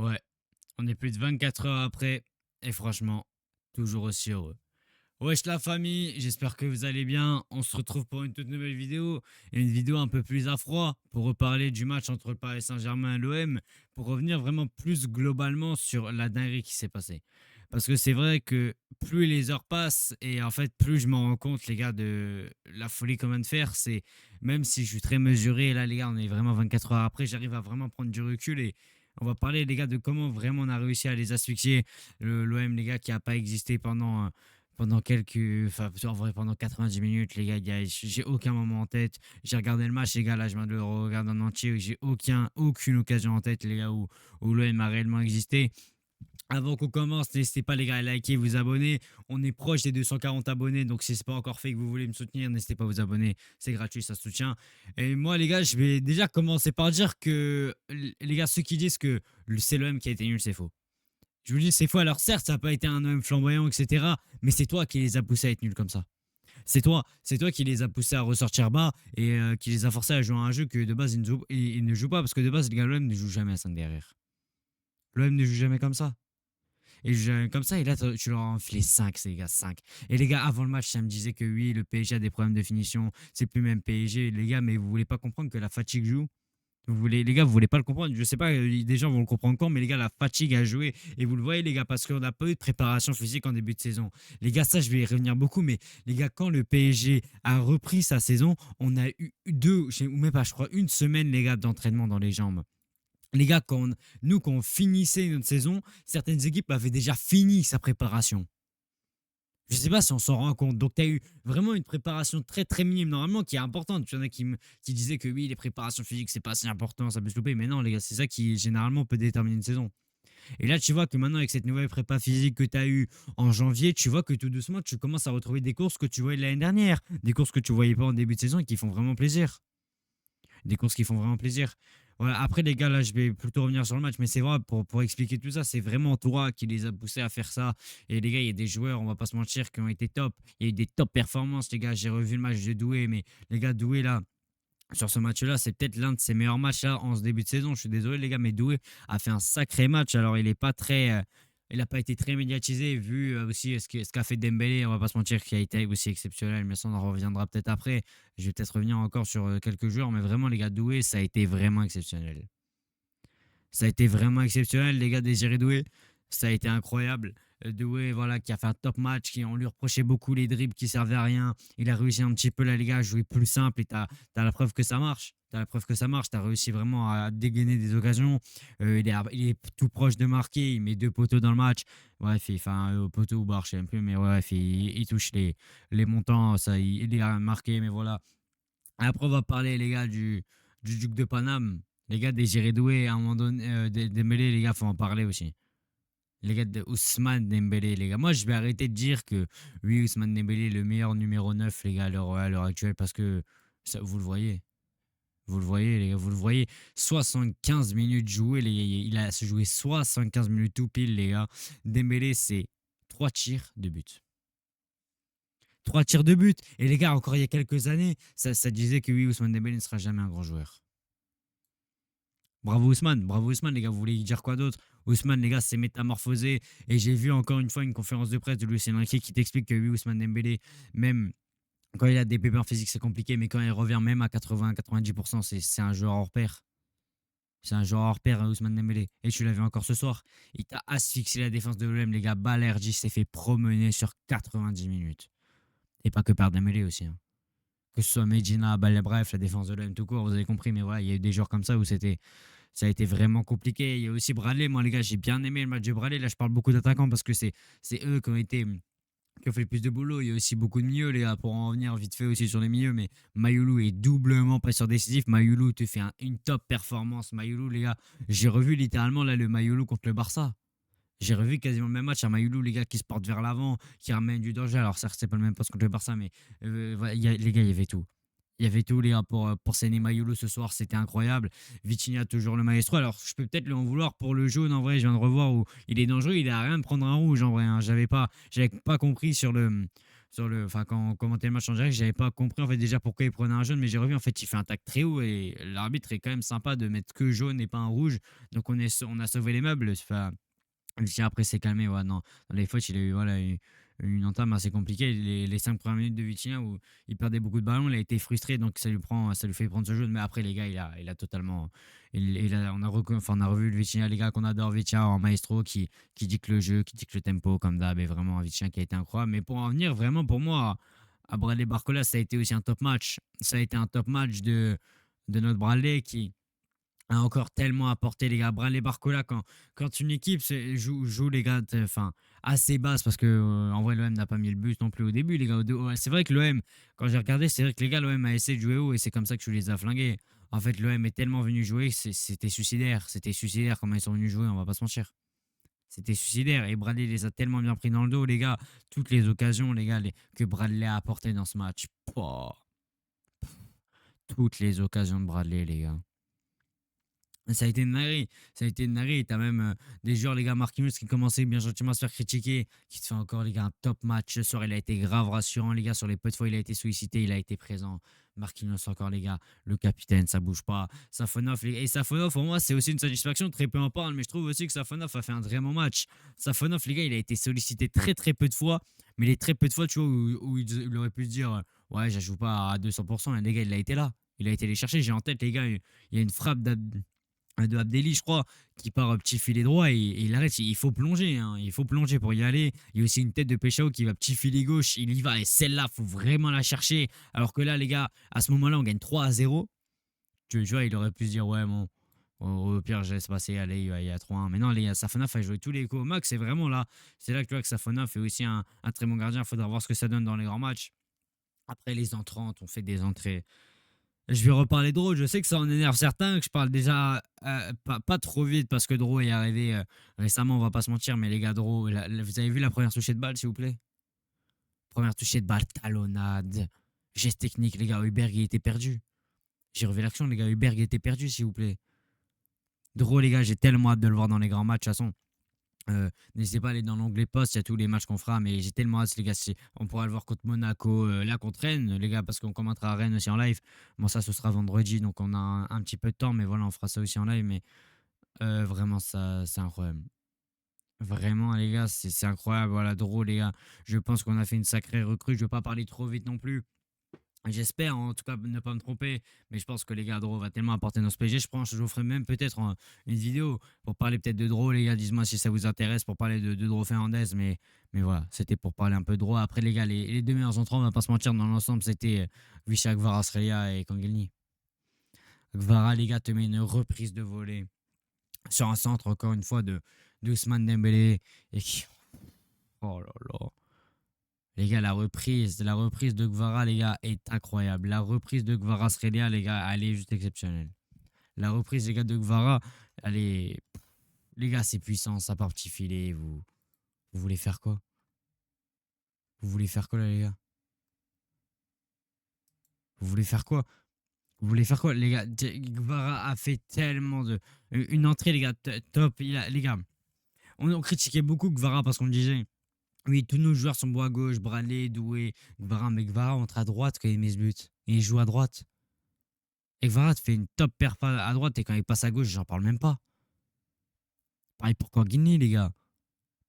Ouais, on est plus de 24 heures après et franchement, toujours aussi heureux. Wesh la famille, j'espère que vous allez bien. On se retrouve pour une toute nouvelle vidéo, et une vidéo un peu plus à froid pour reparler du match entre le Paris Saint-Germain et l'OM, pour revenir vraiment plus globalement sur la dinguerie qui s'est passée. Parce que c'est vrai que plus les heures passent et en fait plus je m'en rends compte les gars de la folie qu'on vient de faire, c'est même si je suis très mesuré là les gars, on est vraiment 24 heures après, j'arrive à vraiment prendre du recul et on va parler les gars de comment vraiment on a réussi à les asphyxier. L'OM les gars qui a pas existé pendant quelques, enfin, en vrai, pendant 90 minutes, les gars, j'ai aucun moment en tête. J'ai regardé le match, les gars, là, je viens de le regarder en entier. J'ai aucune occasion en tête, les gars, où l'OM a réellement existé. Avant qu'on commence, n'hésitez pas, les gars, à liker, vous abonner. On est proche des 240 abonnés, donc si c'est pas encore fait et que vous voulez me soutenir, n'hésitez pas à vous abonner. C'est gratuit, ça se soutient. Et moi, les gars, je vais déjà commencer par dire que, les gars, ceux qui disent que c'est l'OM qui a été nul, c'est faux. Je vous dis, c'est faux. Alors, certes, ça n'a pas été un homme flamboyant, etc. Mais c'est toi qui les a poussés à être nuls comme ça. C'est toi qui les a poussés à ressortir bas et qui les a forcés à jouer à un jeu que de base ils ne jouent pas. Parce que de base, les gars, l'OM ne joue jamais à 5 derrière. L'OM ne joue jamais comme ça. Et comme ça, et là, tu leur as enfilé 5, ces gars, 5. Et les gars, avant le match, ça me disait que oui, le PSG a des problèmes de finition. C'est plus même PSG, les gars, mais vous voulez pas comprendre que la fatigue joue. Les gars, vous voulez pas le comprendre. Je sais pas, des gens vont le comprendre quand, mais les gars, la fatigue a joué. Et vous le voyez, les gars, parce qu'on n'a pas eu de préparation physique en début de saison. Les gars, ça, je vais y revenir beaucoup, mais les gars, quand le PSG a repris sa saison, on a eu ou même pas, je crois, une semaine, les gars, d'entraînement dans les jambes. Les gars, quand on finissait notre saison, certaines équipes avaient déjà fini sa préparation. Je sais pas si on s'en rend compte. Donc, tu as eu vraiment une préparation très très minime, normalement, qui est importante. Il y en a qui disaient que oui, les préparations physiques, c'est pas si important, ça peut se louper. Mais non, les gars, c'est ça qui, généralement, peut déterminer une saison. Et là, tu vois que maintenant, avec cette nouvelle prépa physique que tu as eue en janvier, tu vois que tout doucement, tu commences à retrouver des courses que tu voyais l'année dernière. Des courses que tu voyais pas en début de saison et qui font vraiment plaisir. Des courses qui font vraiment plaisir. Voilà. Après, les gars, là, je vais plutôt revenir sur le match, mais c'est vrai, pour expliquer tout ça, c'est vraiment toi qui les a poussés à faire ça. Et les gars, il y a des joueurs, on va pas se mentir, qui ont été top. Il y a eu des top performances, les gars. J'ai revu le match de Doué, mais les gars, Doué, là, sur ce match-là, c'est peut-être l'un de ses meilleurs matchs là, en ce début de saison. Je suis désolé, les gars, mais Doué a fait un sacré match. Alors, il est pas très. Il n'a pas été très médiatisé, vu aussi ce qu'a fait Dembélé, on va pas se mentir, qui a été aussi exceptionnel, mais ça, on en reviendra peut-être après. Je vais peut-être revenir encore sur quelques joueurs, mais vraiment, les gars, Doué, ça a été vraiment exceptionnel. Ça a été vraiment exceptionnel, les gars, Désiré Doué. Ça a été incroyable. Doué, voilà, qui a fait un top match, on lui reprochait beaucoup les dribbles qui servaient à rien. Il a réussi un petit peu, là, les gars, à jouer plus simple et t'as la preuve que ça marche. T'as la preuve que ça marche. T'as réussi vraiment à dégainer des occasions. Il est tout proche de marquer. Il met 2 poteaux dans le match. Bref, enfin, au poteau ou barre, je sais même plus, mais bref, il touche les montants. Ça, il est marqué, mais voilà. Après, on va parler, les gars, du Duc de Paname. Les gars, des Doué, à un moment donné, Dembélé, les gars, faut en parler aussi. Les gars de Ousmane Dembélé, les gars. Moi, je vais arrêter de dire que oui, Ousmane Dembélé est le meilleur numéro 9 les gars, à l'heure actuelle, parce que ça, vous le voyez. Vous le voyez, les gars, vous le voyez. 75 minutes jouées, les gars. Il a se joué 75 minutes tout pile, les gars. Dembélé, c'est 3 tirs de but. 3 tirs de but. Et les gars, encore il y a quelques années, ça disait que oui, Ousmane Dembélé ne sera jamais un grand joueur. Bravo Ousmane, les gars, vous voulez dire quoi d'autre? Ousmane, les gars, s'est métamorphosé. Et j'ai vu encore une fois une conférence de presse de Luis Enrique qui t'explique que oui, Ousmane Dembélé, même quand il a des pépins physiques, c'est compliqué, mais quand il revient même à 80-90%, c'est un joueur hors pair. C'est un joueur hors pair, Ousmane Dembélé. Et tu l'as vu encore ce soir. Il t'a asphyxié la défense de l'OM, les gars. Balerdi s'est fait promener sur 90 minutes. Et pas que par Dembélé aussi, hein. Que ce soit Medina, bref, la défense de l'OM tout court, vous avez compris. Mais voilà, il y a eu des joueurs comme ça où ça a été vraiment compliqué. Il y a aussi Bradley. Moi, les gars, j'ai bien aimé le match de Bradley. Là, je parle beaucoup d'attaquants parce que c'est eux qui ont fait le plus de boulot. Il y a aussi beaucoup de milieux, les gars, pour en revenir vite fait aussi sur les milieux. Mais Mayoulou est doublement passeur décisif. Mayoulou te fait une top performance. Mayoulou, les gars, j'ai revu littéralement là, le Mayoulou contre le Barça. J'ai revu quasiment le même match à Mayoulou, les gars, qui se portent vers l'avant, qui ramènent du danger. Alors, certes, c'est pas le même poste contre le Barça, mais voilà, les gars, il y avait tout. Il y avait tout, les gars, pour Séné Mayoulou ce soir, c'était incroyable. Vitinha, toujours le maestro. Alors, je peux peut-être lui en vouloir pour le jaune, en vrai, je viens de revoir où il est dangereux, il a rien de prendre un rouge, en vrai, hein. J'avais pas compris enfin, quand on commentait le match en direct, j'avais pas compris en fait déjà pourquoi il prenait un jaune, mais j'ai revu en fait il fait un tac très haut et l'arbitre est quand même sympa de mettre que jaune et pas un rouge. Donc on a sauvé les meubles. Enfin, le tir après s'est calmé. Ouais, non, dans les fautes, il a eu voilà, une entame assez compliquée. Les 5 premières minutes de Vitinha où il perdait beaucoup de ballons, il a été frustré, donc ça lui fait prendre ce jaune. Mais après, les gars, il a totalement. On a revu le Vitinha, les gars qu'on adore, Vitinha en maestro qui dit que le jeu, qui dit que le tempo, comme d'hab, est vraiment un Vitinha qui a été incroyable. Mais pour en venir, vraiment, pour moi, à Bradley Barcola, ça a été aussi un top match. Ça a été un top match de notre Bradley qui a encore tellement apporté les gars. Bradley Barcola, quand une équipe joue les gars enfin, assez basse, parce que en vrai l'OM n'a pas mis le but non plus au début les gars. Ouais, c'est vrai que l'OM, quand j'ai regardé, c'est vrai que les gars l'OM a essayé de jouer haut et c'est comme ça que je les ai flingués. En fait l'OM est tellement venu jouer que c'était suicidaire comment ils sont venus jouer, on va pas se mentir. C'était suicidaire et Bradley les a tellement bien pris dans le dos les gars. Toutes les occasions les gars que Bradley a apporté dans ce match. Pouah, toutes les occasions de Bradley les gars. Ça a été une dinguerie. Ça a été une dinguerie. T'as même des joueurs, les gars, Marquinhos, qui commençaient bien gentiment à se faire critiquer, qui te fait encore, les gars, un top match. Ce soir, il a été grave rassurant, les gars. Sur les peu de fois, il a été sollicité, il a été présent. Marquinhos, encore, les gars, le capitaine, ça bouge pas. Safonov, et Safonov, pour moi, c'est aussi une satisfaction. Très peu en parle, mais je trouve aussi que Safonov a fait un très bon match. Safonov, les gars, il a été sollicité très, très peu de fois. Mais les très peu de fois, tu vois, où il aurait pu se dire, ouais, je joue pas à 200%. Et les gars, il a été là. Il a été les chercher. J'ai en tête, les gars, il y a une frappe de Abdelli, je crois, qui part petit filet droit et il arrête. Il faut plonger, hein, il faut plonger pour y aller. Il y a aussi une tête de Peshao qui va petit filet gauche, il y va et celle-là, faut vraiment la chercher. Alors que là, les gars, à ce moment-là, on gagne 3-0. Tu vois, il aurait pu se dire, ouais, bon, au pire, je laisse passer, allez, il y a 3-1. Mais non, les gars, Safonov a joué tous les coups au max. C'est vraiment là, c'est là que tu vois que Safonov est aussi un très bon gardien. Il faudra voir ce que ça donne dans les grands matchs. Après, les entrants, on fait des entrées. Je vais reparler de Dro. Je sais que ça en énerve certains, que je parle déjà pas trop vite parce que Dro est arrivé récemment, on va pas se mentir, mais les gars, Dro, vous avez vu la première touchée de balle, s'il vous plaît? Première touchée de balle, talonnade, geste technique, les gars, Hubert, il était perdu. J'ai revu l'action, les gars, Hubert, il était perdu, s'il vous plaît. Dro, les gars, j'ai tellement hâte de le voir dans les grands matchs, de toute façon. N'hésitez pas à aller dans l'onglet post, il y a tous les matchs qu'on fera, mais j'ai tellement hâte, les gars. On pourra le voir contre Monaco, là contre Rennes, les gars, parce qu'on commentera à Rennes aussi en live. Bon, ça, ce sera vendredi, donc on a un petit peu de temps, mais voilà, on fera ça aussi en live. Mais vraiment, ça, c'est incroyable. Vraiment, les gars, c'est incroyable. Voilà, drôle, les gars. Je pense qu'on a fait une sacrée recrue. Je ne veux pas parler trop vite non plus. J'espère en tout cas ne pas me tromper, mais je pense que les gars, Dro va tellement apporter dans ce PSG. Je vous ferai même peut-être une vidéo pour parler peut-être de Dro, les gars. Dites-moi si ça vous intéresse pour parler de Dro Fernandez, mais voilà, c'était pour parler un peu de Dro. Après, les gars, les deux meilleurs entrants, on va pas se mentir, dans l'ensemble, c'était Visca Kvaratskhelia et Kangilny. Kvara, les gars, te met une reprise de volée sur un centre, encore une fois, de Ousmane Dembélé et qui. Oh là là. Les gars, la reprise de Gvara, les gars, est incroyable. La reprise de Gvara Srelia, les gars, elle est juste exceptionnelle. La reprise, les gars, de Gvara, elle est. Les gars, c'est puissant, ça part petit filet. Vous voulez faire quoi? Vous voulez faire quoi, là, les gars? Vous voulez faire quoi? Vous voulez faire quoi, les gars? Gvara a fait tellement de. Une entrée, les gars, top. Les gars, on critiquait beaucoup Gvara parce qu'on disait. Oui, tous nos joueurs sont bons à gauche, Bradley, Doué, Gvara, mais Gvara entre à droite quand il met ce but. Et il joue à droite. Et Gvara te fait une top perf à droite et quand il passe à gauche, j'en parle même pas. Pareil pour Kangini, les gars.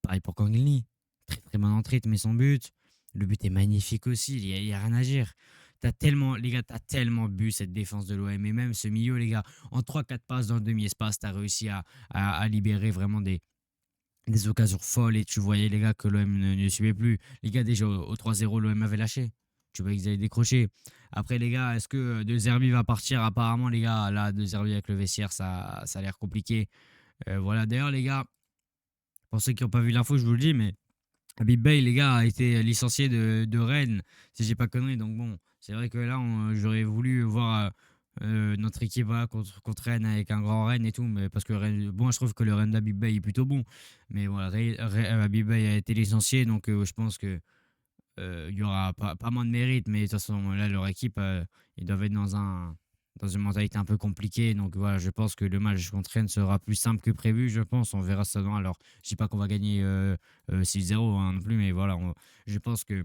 Pareil pour Kangini. Très très bonne entrée, tu mets son but. Le but est magnifique aussi, il y a rien à dire. T'as tellement, les gars, t'as tellement bu cette défense de l'OM et même ce milieu, les gars. En 3-4 passes dans le demi-espace, t'as réussi à libérer vraiment des occasions folles et tu voyais les gars que l'OM ne suivait plus. Les gars, déjà au 3-0, l'OM avait lâché. Tu vois qu'ils avaient décroché. Après, les gars, est-ce que De Zerbi va partir? Apparemment, les gars, là, De Zerbi avec le vestiaire, ça a l'air compliqué. Voilà, d'ailleurs, les gars, pour ceux qui n'ont pas vu l'info, je vous le dis, mais Habib Bey, les gars, a été licencié de Rennes, si j'ai pas connu. Donc bon, c'est vrai que là, j'aurais voulu voir notre équipe voilà, contre Rennes avec un grand Rennes et tout, mais parce que Rennes, bon, je trouve que le Rennes d'Habib Bey est plutôt bon. Mais voilà, Habib Bey a été licencié, donc je pense que il y aura pas moins de mérite, mais de toute façon, là, leur équipe, ils doivent être dans une mentalité un peu compliquée. Donc voilà, je pense que le match contre Rennes sera plus simple que prévu, je pense. On verra ça dans. Alors, je dis pas qu'on va gagner 6-0 hein, non plus, mais voilà, je pense que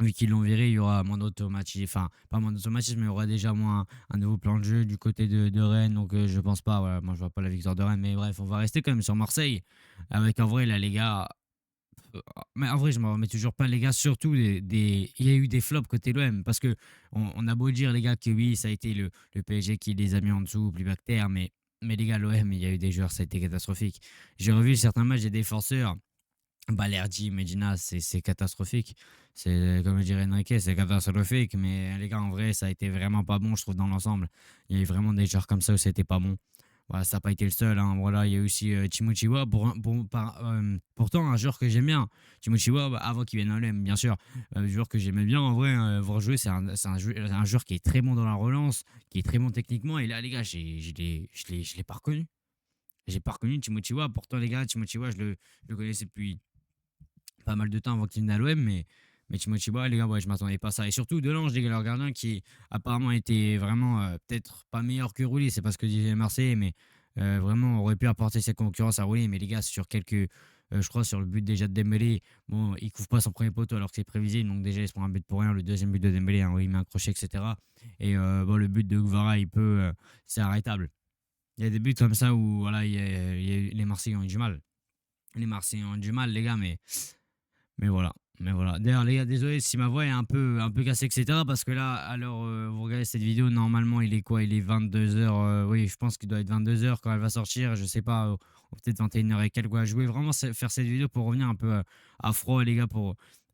vu qu'ils l'ont viré, il y aura moins d'automatisme, enfin pas moins d'automatisme, mais il y aura déjà moins un nouveau plan de jeu du côté de Rennes. Donc je pense pas, voilà, moi je vois pas la victoire de Rennes, mais bref, on va rester quand même sur Marseille. Avec en vrai là les gars, mais en vrai je m'en remets toujours pas les gars, surtout il y a eu des flops côté l'OM, parce que on a beau dire les gars que oui ça a été le PSG qui les a mis en dessous, plus bactère, mais les gars l'OM il y a eu des joueurs, ça a été catastrophique. J'ai revu certains matchs des défenseurs. Balerdi, Medina, c'est catastrophique. C'est comme dirait Enrique, c'est catastrophique. Mais les gars, en vrai, ça a été vraiment pas bon, je trouve, dans l'ensemble. Il y a eu vraiment des joueurs comme ça où c'était pas bon. Voilà, ça n'a pas été le seul, hein. Voilà, il y a eu aussi Timo Chiwa, pourtant un joueur que j'aime bien. Timo Chiwa, bah, avant qu'il vienne à l'OM, bien sûr. Un joueur que j'aimais bien, en vrai, voir jouer, c'est un joueur qui est très bon dans la relance, qui est très bon techniquement. Et là, les gars, je l'ai pas reconnu. J'ai pas reconnu Timo Chiwa. Pourtant, les gars, Timo Chiwa, je le connaissais depuis pas mal de temps avant qu'il vienne à l'OM, mais Timothy Bois, les gars, ouais, je m'attendais pas à ça. Et surtout, Delange, les gars, leur gardien qui apparemment était vraiment peut-être pas meilleur que Rouli, c'est pas ce que disait Marseille, mais vraiment aurait pu apporter cette concurrence à Rouli. Mais les gars, sur quelques. Je crois sur le but déjà de Dembélé, bon, il couvre pas son premier poteau alors que c'est prévisible, donc déjà il se prend un but pour rien. Le deuxième but de Dembélé, hein, où il met un crochet, etc. Et bon, le but de Guevara, c'est arrêtable. Il y a des buts comme ça où voilà, les Marseillais ont eu du mal. Les Marseillais ont eu du mal, les gars, mais voilà. Mais voilà. D'ailleurs, les gars, désolé si ma voix est un peu cassée, etc. Parce que là, alors, vous regardez cette vidéo, normalement, il est quoi? Il est 22 h. Oui, je pense qu'il doit être 22 h quand elle va sortir. Je sais pas, ou peut-être 21 h et quelques. Ouais, je voulais vraiment faire cette vidéo pour revenir un peu à froid, les gars,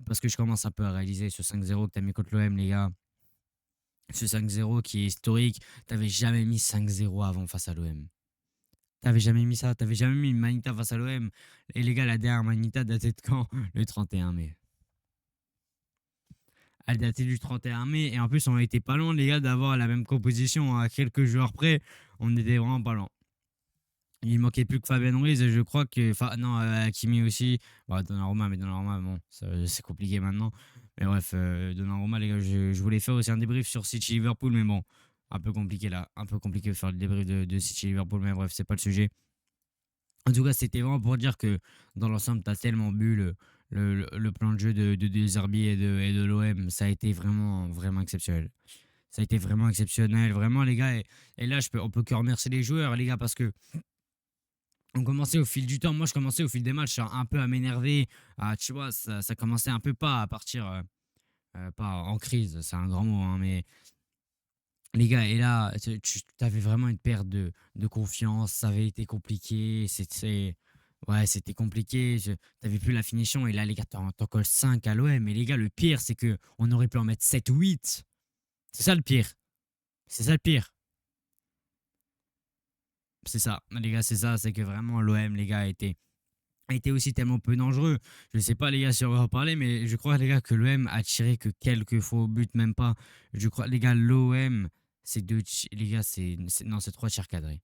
parce que je commence un peu à réaliser ce 5-0 que t'as mis contre l'OM, les gars. Ce 5-0 qui est historique. T'avais jamais mis 5-0 avant face à l'OM. T'avais jamais mis ça. T'avais jamais mis une Manita face à l'OM. Et les gars, la dernière Manita datait de quand? Le 31 mai. Elle datait du 31 mai. Et en plus, on était pas loin, les gars, d'avoir la même composition à quelques joueurs près. On était vraiment pas loin. Il manquait plus que Fabien Ruiz. Et je crois que. Enfin, non, Kimi aussi. Bon, Donnarumma, mais Donnarumma, bon, c'est compliqué maintenant. Mais bref, Donnarumma, les gars, je voulais faire aussi un débrief sur City Liverpool. Mais bon, un peu compliqué là. Un peu compliqué de faire le débrief de City Liverpool. Mais bref, c'est pas le sujet. En tout cas, c'était vraiment pour dire que dans l'ensemble, tu as tellement bu le plan de jeu de Zerbi et de l'OM. Ça a été vraiment, vraiment exceptionnel. Ça a été vraiment exceptionnel. Vraiment, les gars. Et là, on peut que remercier les joueurs, les gars, parce que on commençait au fil du temps. Moi, je commençais au fil des matchs un peu à m'énerver. Tu vois, ça commençait un peu pas à partir, pas en crise, c'est un grand mot, hein, mais les gars, et là, tu avais vraiment une perte de confiance. Ça avait été compliqué. Ouais, c'était compliqué. T'avais plus la finition. Et là, les gars, t'en colles 5 à l'OM. Et les gars, le pire, c'est que on aurait pu en mettre 7 ou 8. C'est ça le pire. C'est ça le pire. C'est ça. Les gars, c'est ça. C'est que vraiment, l'OM, les gars, a été aussi tellement peu dangereux. Je sais pas, les gars, si on va en parler, mais je crois, les gars, que l'OM a tiré que quelques faux buts, même pas. Je crois, les gars, l'OM, c'est les gars, non, c'est 3 tirs cadrés.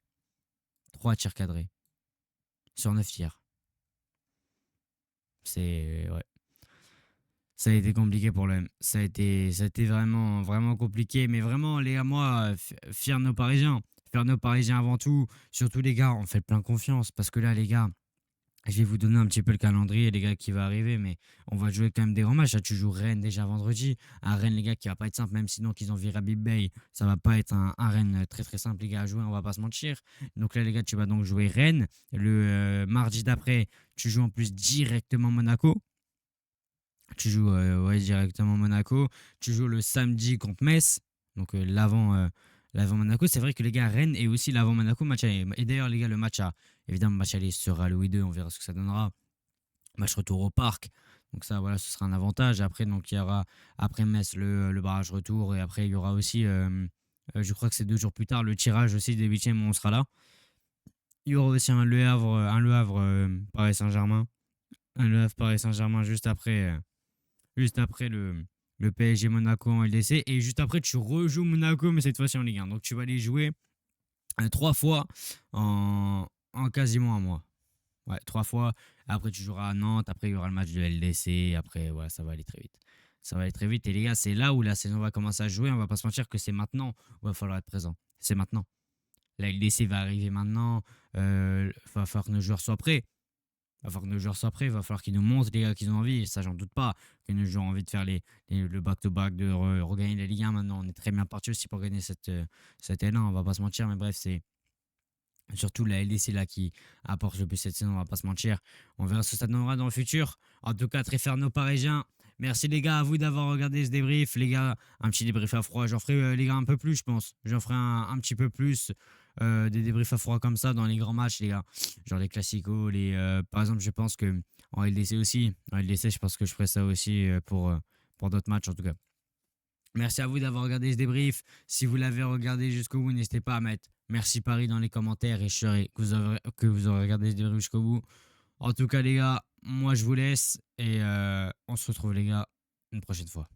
3 tirs cadrés sur 9 tirs. Ouais. Ça a été compliqué pour l'OM. Ça a été vraiment, vraiment compliqué. Mais vraiment, les gars, moi, fiers de nos Parisiens. Fiers de nos Parisiens avant tout. Surtout, les gars, on fait plein confiance. Parce que là, les gars, je vais vous donner un petit peu le calendrier, les gars, qui va arriver, mais on va jouer quand même des grands matchs. Là, tu joues Rennes déjà vendredi. Un Rennes, les gars, qui va pas être simple, même si donc ils ont viré Habib Bey. Ça va pas être un Rennes très très simple, les gars, à jouer, on va pas se mentir. Donc là, les gars, tu vas donc jouer Rennes. Le mardi d'après, tu joues en plus directement Monaco. Tu joues ouais, directement Monaco. Tu joues le samedi contre Metz. Donc l'avant Monaco. C'est vrai que les gars, Rennes et aussi l'avant Monaco, match aller. Et d'ailleurs, les gars, évidemment, match aller sera Louis II. On verra ce que ça donnera. Match retour au parc. Donc ça, voilà, ce sera un avantage. Après, donc il y aura après Metz le barrage retour. Et après, il y aura aussi, je crois que c'est 2 jours plus tard, le tirage aussi des huitièmes où on sera là. Il y aura aussi un Le Havre Paris Saint-Germain. Un Le Havre Paris Saint-Germain juste après le PSG Monaco en LDC. Et juste après, tu rejoues Monaco, mais cette fois-ci en Ligue 1. Donc tu vas les jouer 3 fois en quasiment un mois. Ouais, 3 fois. Après, tu joueras à Nantes. Après, il y aura le match de LDC. Après, voilà, ça va aller très vite. Ça va aller très vite. Et les gars, c'est là où la saison va commencer à jouer. On va pas se mentir que c'est maintenant où il va falloir être présent. C'est maintenant. La LDC va arriver maintenant. Va falloir que nos joueurs soient prêts. va falloir que nos joueurs soient prêts, il va falloir qu'ils nous montrent les gars qu'ils ont envie, et ça j'en doute pas, que nos joueurs ont envie de faire le back-to-back, de regagner la Ligue 1 maintenant. On est très bien parti aussi pour gagner cette L1, on va pas se mentir, mais bref, c'est surtout la LDC là qui apporte le plus cette saison, on va pas se mentir. On verra ce que ça donnera dans le futur. En tout cas, très fiers de nos Parisiens. Merci les gars, à vous d'avoir regardé ce débrief. Les gars, un petit débrief à froid. J'en ferai les gars un peu plus, je pense. J'en ferai un petit peu plus des débriefs à froid comme ça dans les grands matchs, les gars. Genre les classicos, par exemple, je pense que en LDC aussi. En LDC, je pense que je ferai ça aussi pour d'autres matchs en tout cas. Merci à vous d'avoir regardé ce débrief. Si vous l'avez regardé jusqu'au bout, n'hésitez pas à mettre merci Paris dans les commentaires et je serai que vous aurez regardé ce débrief jusqu'au bout. En tout cas, les gars, moi je vous laisse et on se retrouve, les gars, une prochaine fois.